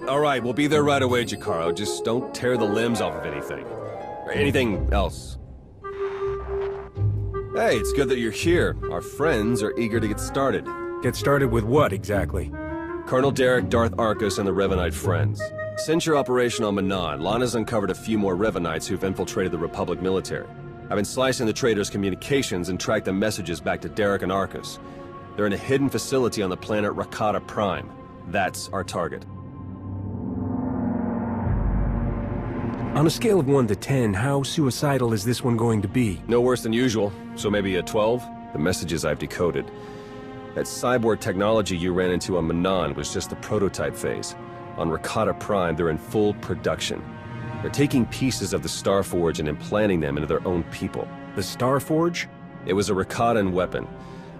All right, we'll be there right away, Jakaro. Just don't tear the limbs off of anything. Or anything else. Hey, it's good that you're here. Our friends are eager to get started. Get started with what, exactly? Colonel Derek, Darth Arcus, and the Revanite friends. Since your operation on Manan, Lana's uncovered a few more Revanites who've infiltrated the Republic military. I've been slicing the traitors' communications and tracked the messages back to Derek and Arcus. They're in a hidden facility on the planet Rakata Prime. That's our target. On a scale of 1 to 10, how suicidal is this one going to be? No worse than usual, so maybe a 12? The messages I've decoded. That cyborg technology you ran into on Manan was just the prototype phase. On Rakata Prime, they're in full production. They're taking pieces of the Starforge and implanting them into their own people. The Starforge? It was a Rakatan weapon.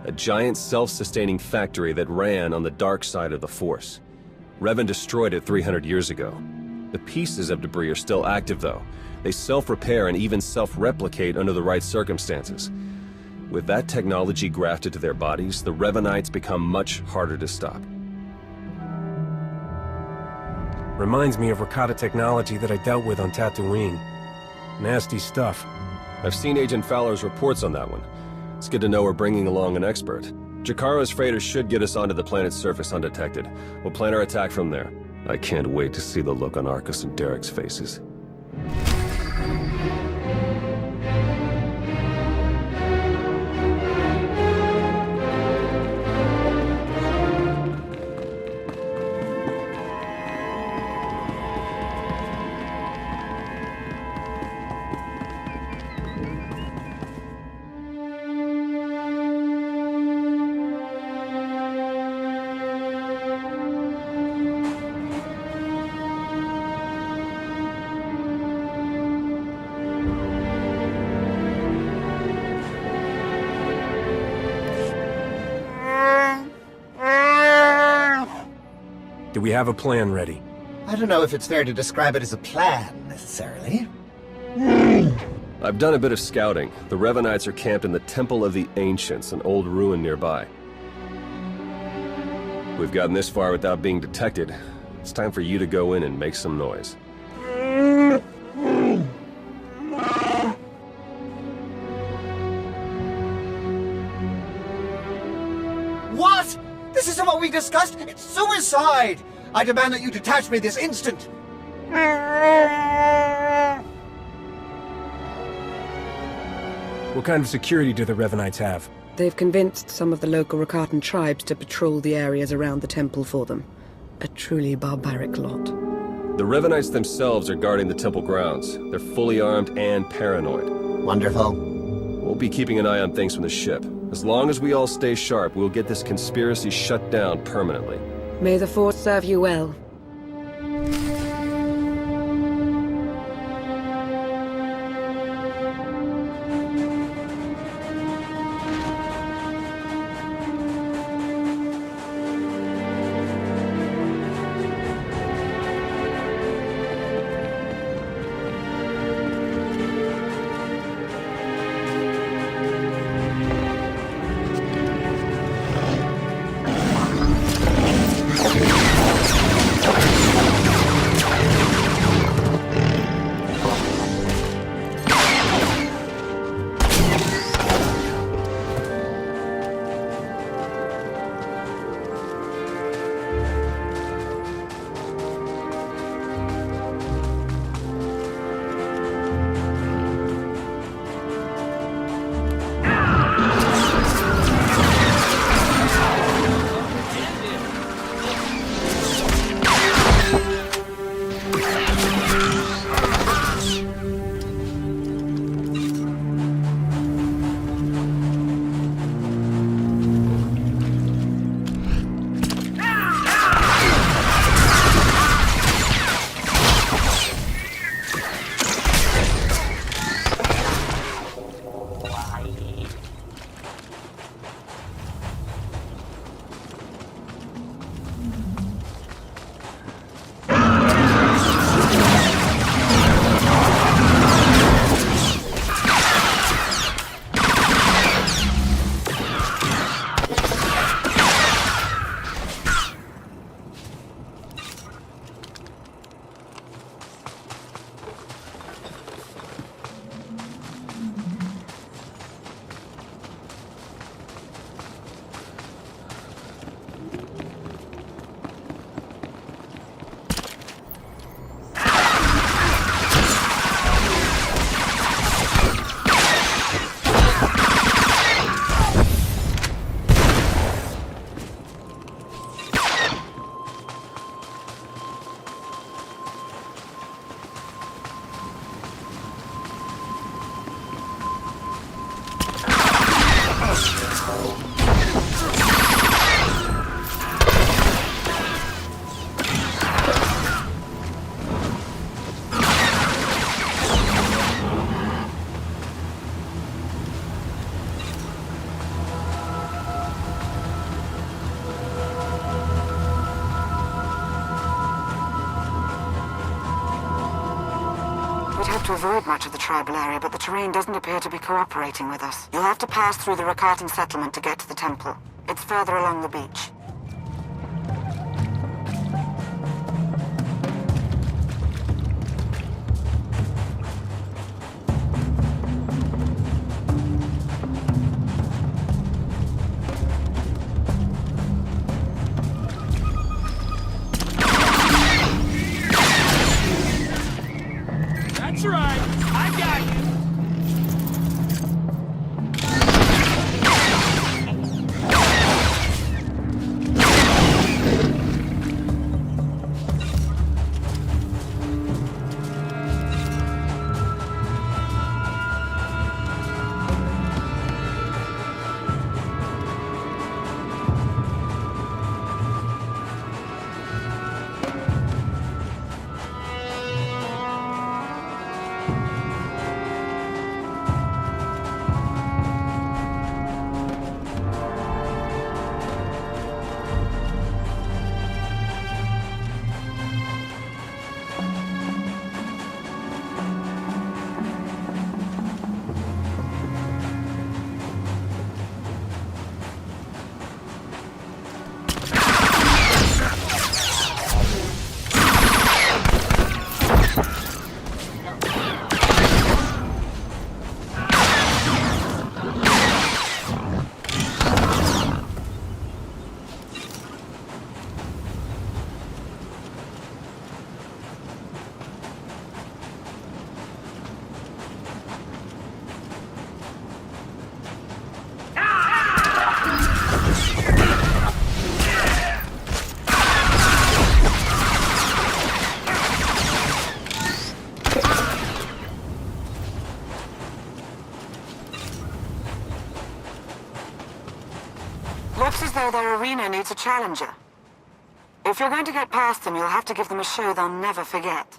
A giant self-sustaining factory that ran on the dark side of the Force. Revan destroyed it 300 years ago. The pieces of debris are still active, though. They self-repair and even self-replicate under the right circumstances. With that technology grafted to their bodies, the Revanites become much harder to stop. Reminds me of Rakata technology that I dealt with on Tatooine. Nasty stuff. I've seen Agent Fowler's reports on that one. It's good to know we're bringing along an expert. Jakaro's freighters should get us onto the planet's surface undetected. We'll plan our attack from there. I can't wait to see the look on Arcus and Derek's faces. Do we have a plan ready? I don't know if it's fair to describe it as a plan, necessarily. I've done a bit of scouting. The Revanites are camped in the Temple of the Ancients, an old ruin nearby. We've gotten this far without being detected. It's time for you to go in and make some noise. What? This isn't what we discussed! It's suicide! I demand that you detach me this instant! What kind of security do the Revanites have? They've convinced some of the local Rakatan tribes to patrol the areas around the temple for them. A truly barbaric lot. The Revanites themselves are guarding the temple grounds. They're fully armed and paranoid. Wonderful. We'll be keeping an eye on things from the ship. As long as we all stay sharp, we'll get this conspiracy shut down permanently. May the Force serve you well. We'd have to avoid much of the tribal area, but the terrain doesn't appear to be cooperating with us. You'll have to pass through the Rakatan settlement to get to the temple. It's further along the beach. That's right. I got you. Looks as though their arena needs a challenger. If you're going to get past them, you'll have to give them a show they'll never forget.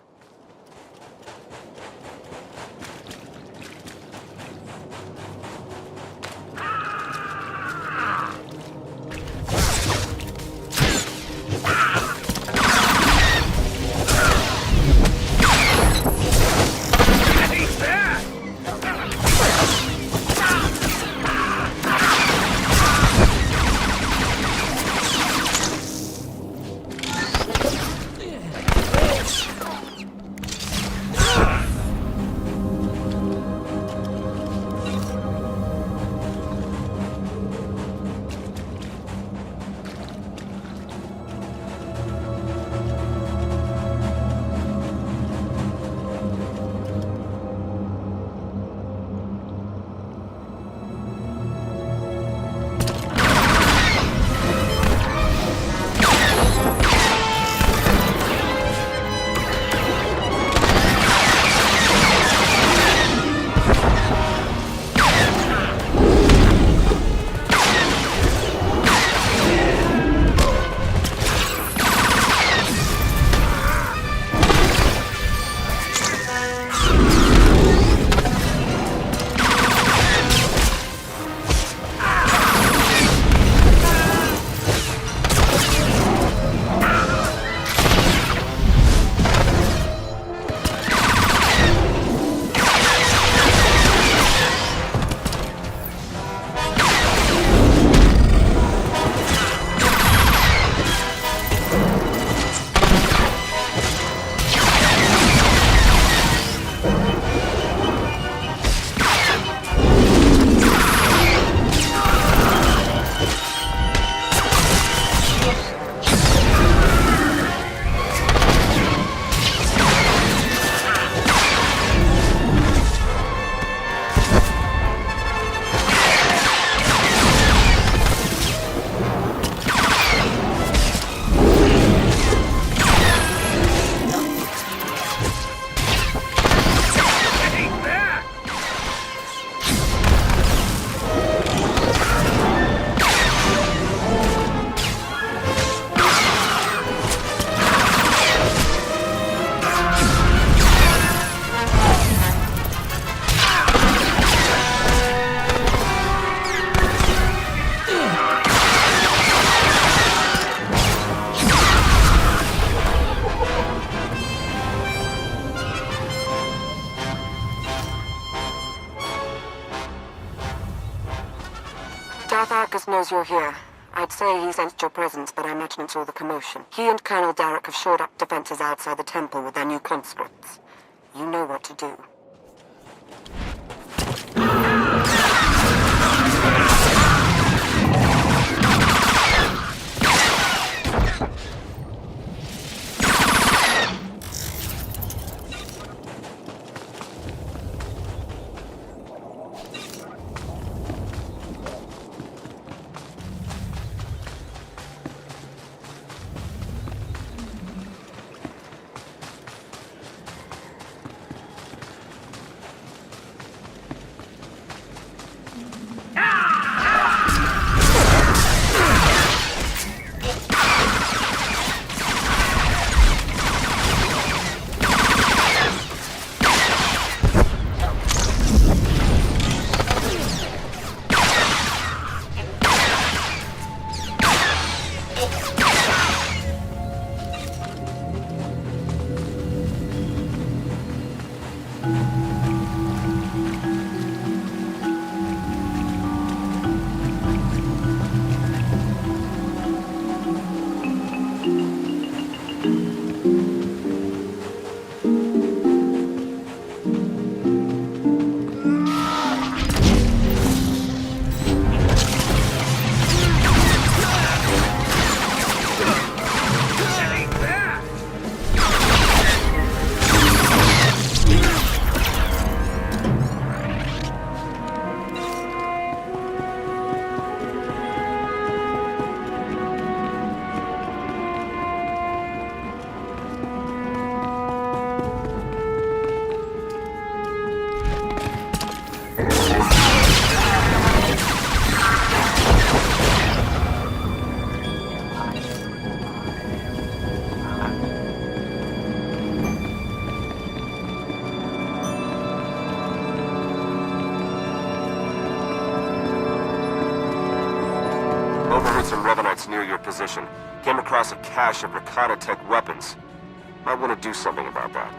Arthur knows you're here. I'd say he sensed your presence, but I imagine it's all the commotion. He and Colonel Derek have shored up defenses outside the temple with their new conscripts. You know what to do. Overheard some Revenites near your position. Came across a cache of Rakata tech weapons. Might want to do something about that.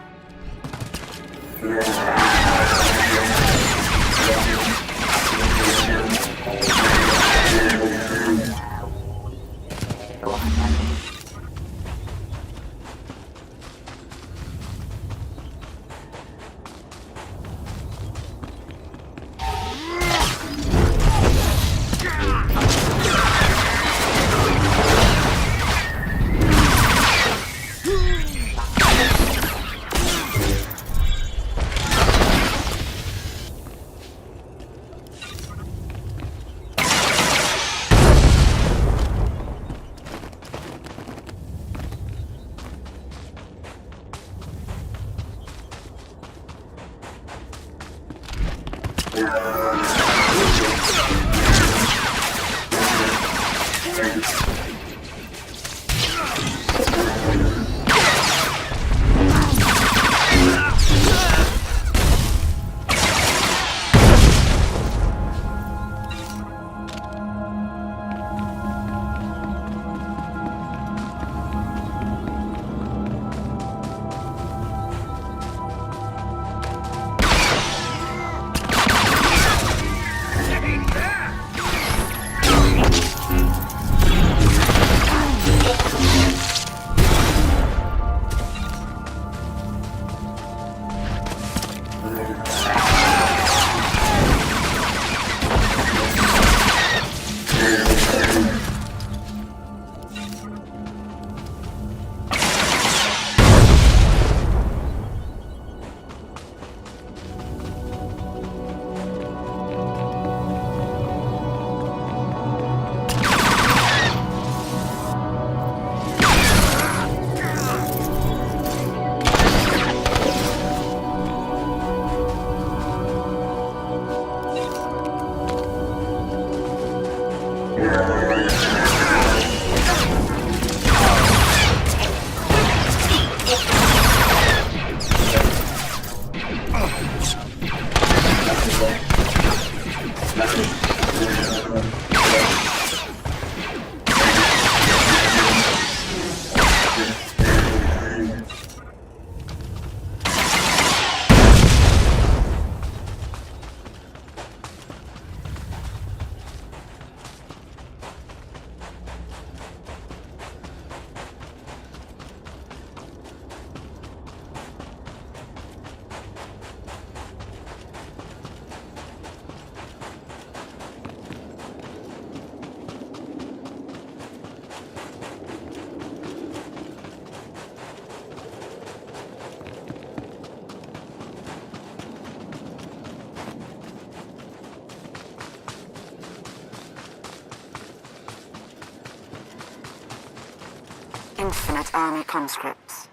infinite army conscripts.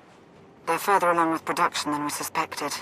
They're further along with production than we suspected.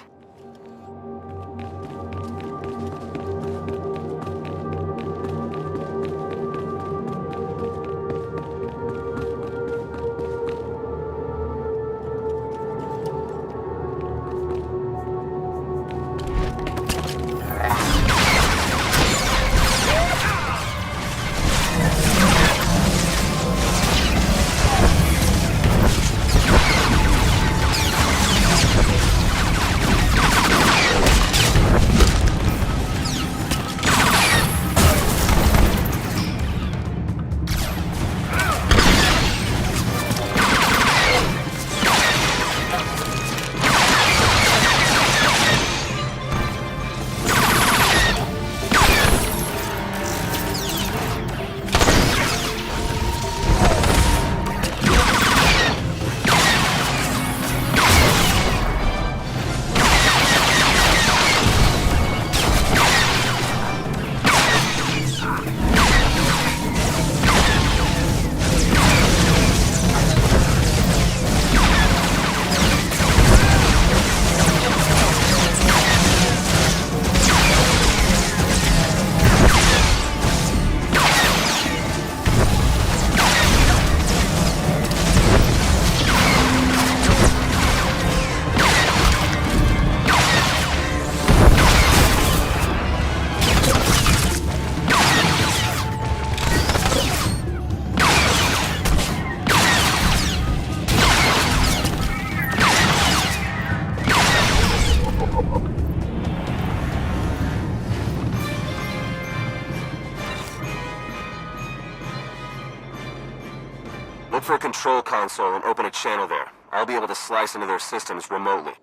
Look for a control console and open a channel there. I'll be able to slice into their systems remotely.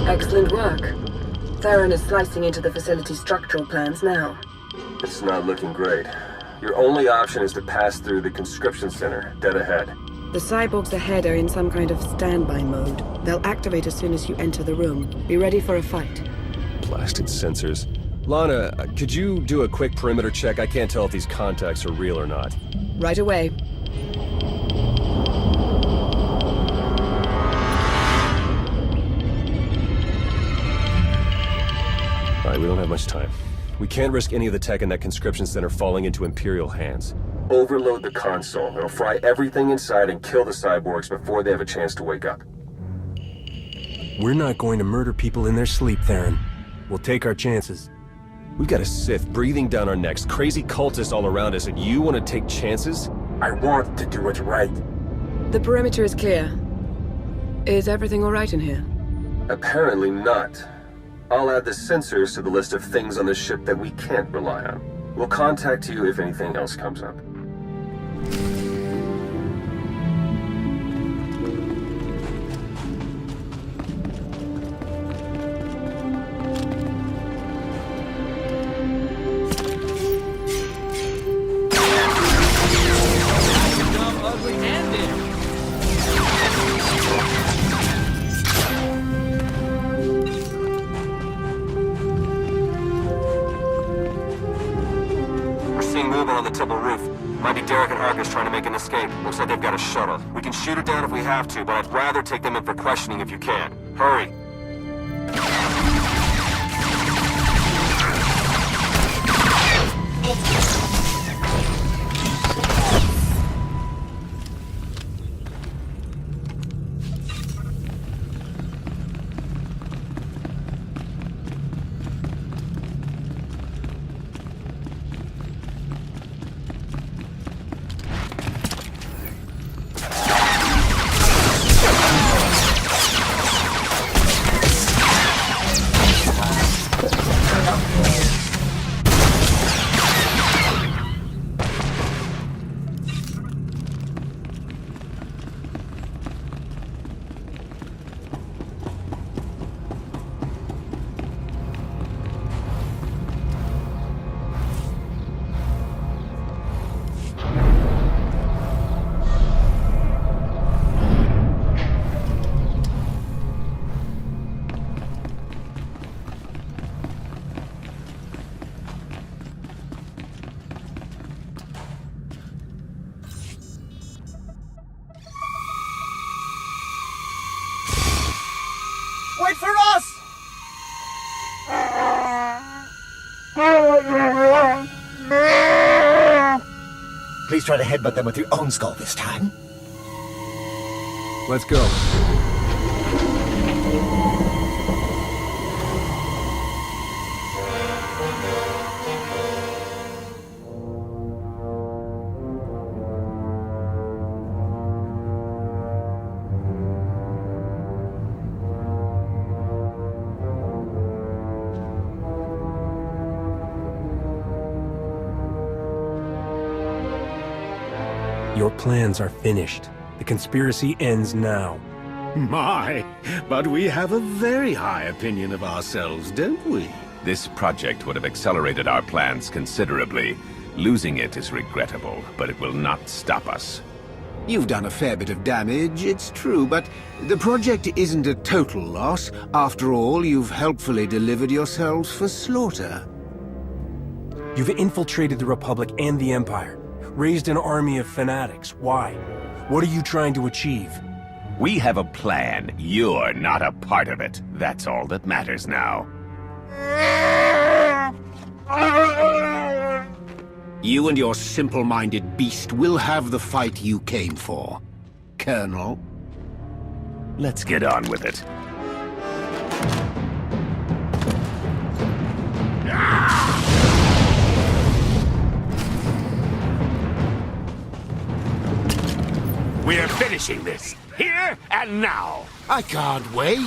Excellent work. Theron is slicing into the facility's structural plans now. It's not looking great. Your only option is to pass through the conscription center, dead ahead. The cyborgs ahead are in some kind of standby mode. They'll activate as soon as you enter the room. Be ready for a fight. Blasted sensors. Lana, could you do a quick perimeter check? I can't tell if these contacts are real or not. Right away. Alright, we don't have much time. We can't risk any of the tech in that conscription center falling into Imperial hands. Overload the console. It'll fry everything inside and kill the cyborgs before they have a chance to wake up. We're not going to murder people in their sleep, Theron. We'll take our chances. We've got a Sith breathing down our necks, crazy cultists all around us, and you want to take chances? I want to do what's right. The perimeter is clear. Is everything all right in here? Apparently not. I'll add the sensors to the list of things on the ship that we can't rely on. We'll contact you if anything else comes up. Dumb, ugly, and there. Seeing movement on the temple roof. Might be Derek and Arcus trying to make an escape. Looks like they've got a shuttle. We can shoot it down if we have to, but I'd rather take them in for questioning if you can. Hurry. Please try to headbutt them with your own skull this time. Let's go. Your plans are finished. The conspiracy ends now. My, but we have a very high opinion of ourselves, don't we? This project would have accelerated our plans considerably. Losing it is regrettable, but it will not stop us. You've done a fair bit of damage, it's true, but the project isn't a total loss. After all, you've helpfully delivered yourselves for slaughter. You've infiltrated the Republic and the Empire. Raised an army of fanatics. Why? What are you trying to achieve? We have a plan. You're not a part of it. That's all that matters now. You and your simple-minded beast will have the fight you came for, Colonel. Let's get on with it. We're finishing this, here and now. I can't wait.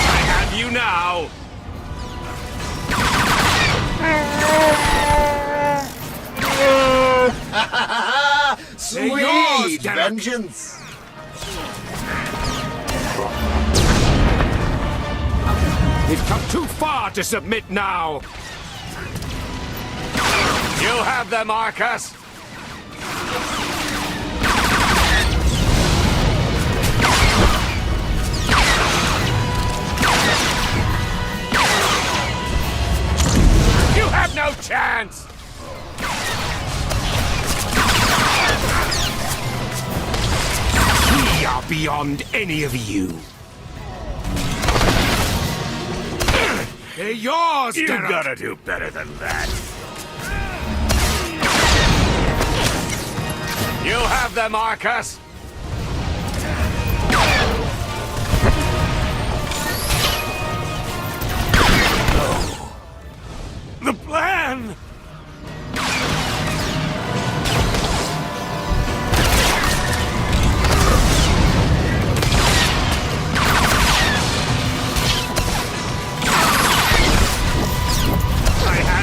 I have you now. Sweet vengeance! We've come too far to submit now. You have them, Arcus. You have no chance. We are beyond any of you. They're yours, You Derek. Gotta do better than that. You have them, Arcus. The plan!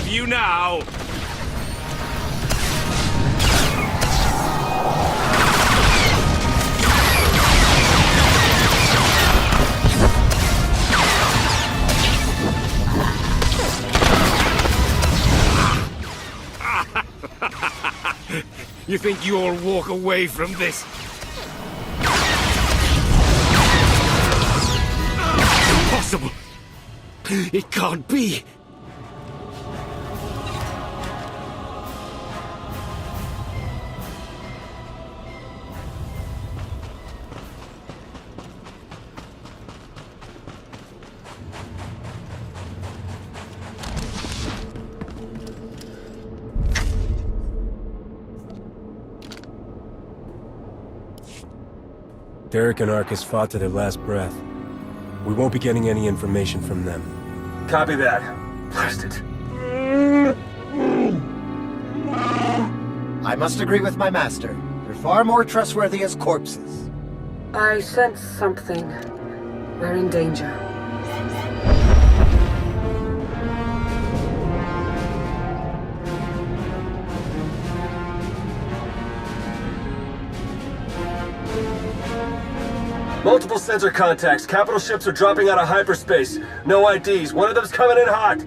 You now. You think you'll walk away from this? Impossible. It can't be. Derek and Arcus fought to their last breath. We won't be getting any information from them. Copy that. Blast it. I must agree with my master. They're far more trustworthy as corpses. I sense something. We're in danger. Multiple sensor contacts. Capital ships are dropping out of hyperspace. No IDs. One of them's coming in hot.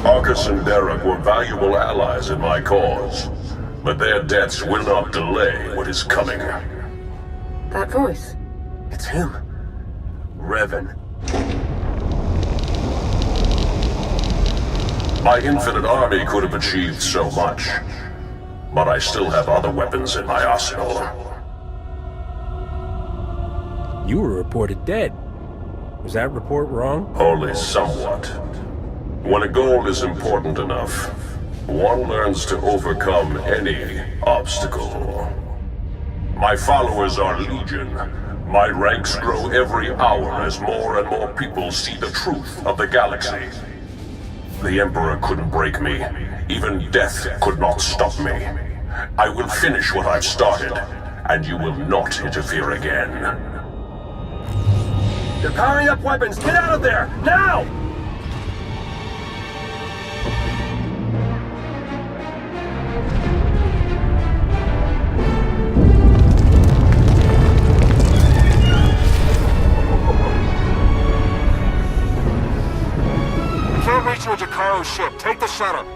Arcus and Derek were valuable allies in my cause, but their deaths will not delay what is coming. That voice. It's him. Revan. My infinite army could have achieved so much, but I still have other weapons in my arsenal. You were reported dead. Was that report wrong? Only somewhat. When a goal is important enough, one learns to overcome any obstacle. My followers are legion. My ranks grow every hour as more and more people see the truth of the galaxy. The Emperor couldn't break me. Even death could not stop me. I will finish what I've started, and you will not interfere again. They're powering up weapons! Get out of there! Now! Can't reach your Jakaro ship. Take the shuttle.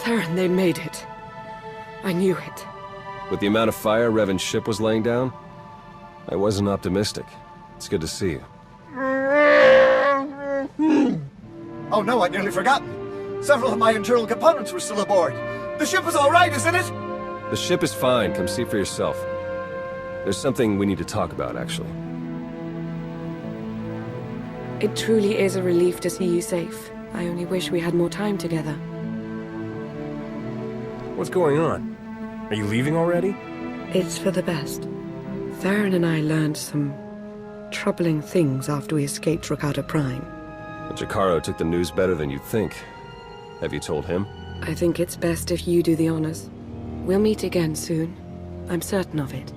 Theron, they made it. I knew it. With the amount of fire Revan's ship was laying down, I wasn't optimistic. It's good to see you. Oh no, I'd nearly forgotten. Several of my internal components were still aboard. The ship is all right, isn't it? The ship is fine. Come see for yourself. There's something we need to talk about, actually. It truly is a relief to see you safe. I only wish we had more time together. What's going on? Are you leaving already? It's for the best. Theron and I learned some troubling things after we escaped Rakata Prime. Jakaro took the news better than you'd think. Have you told him? I think it's best if you do the honors. We'll meet again soon. I'm certain of it.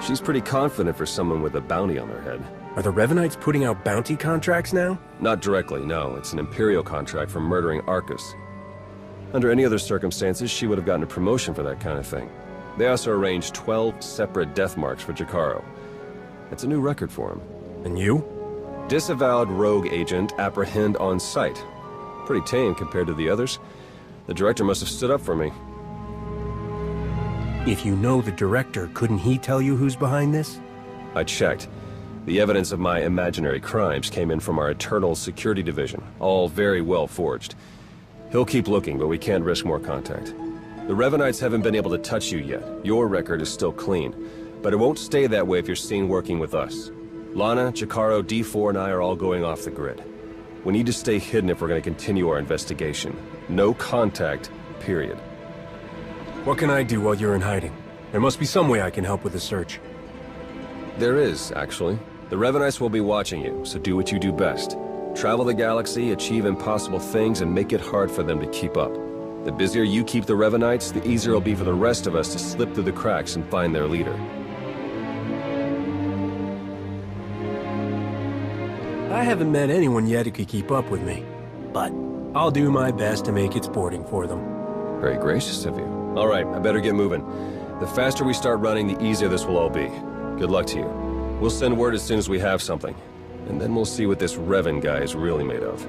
She's pretty confident for someone with a bounty on their head. Are the Revanites putting out bounty contracts now? Not directly, no. It's an Imperial contract for murdering Arcus. Under any other circumstances, she would have gotten a promotion for that kind of thing. They also arranged 12 separate death marks for Jakaro. It's a new record for him. And you? Disavowed rogue agent, apprehend on sight. Pretty tame compared to the others. The director must have stood up for me. If you know the director, couldn't he tell you who's behind this? I checked. The evidence of my imaginary crimes came in from our Eternal Security Division, all very well forged. He'll keep looking, but we can't risk more contact. The Revanites haven't been able to touch you yet. Your record is still clean, but it won't stay that way if you're seen working with us. Lana, Jakaro, D4, and I are all going off the grid. We need to stay hidden if we're going to continue our investigation. No contact, period. What can I do while you're in hiding? There must be some way I can help with the search. There is, actually. The Revanites will be watching you, so do what you do best. Travel the galaxy, achieve impossible things, and make it hard for them to keep up. The busier you keep the Revanites, the easier it'll be for the rest of us to slip through the cracks and find their leader. I haven't met anyone yet who could keep up with me, but I'll do my best to make it sporting for them. Very gracious of you. All right, I better get moving. The faster we start running, the easier this will all be. Good luck to you. We'll send word as soon as we have something. And then we'll see what this Revan guy is really made of.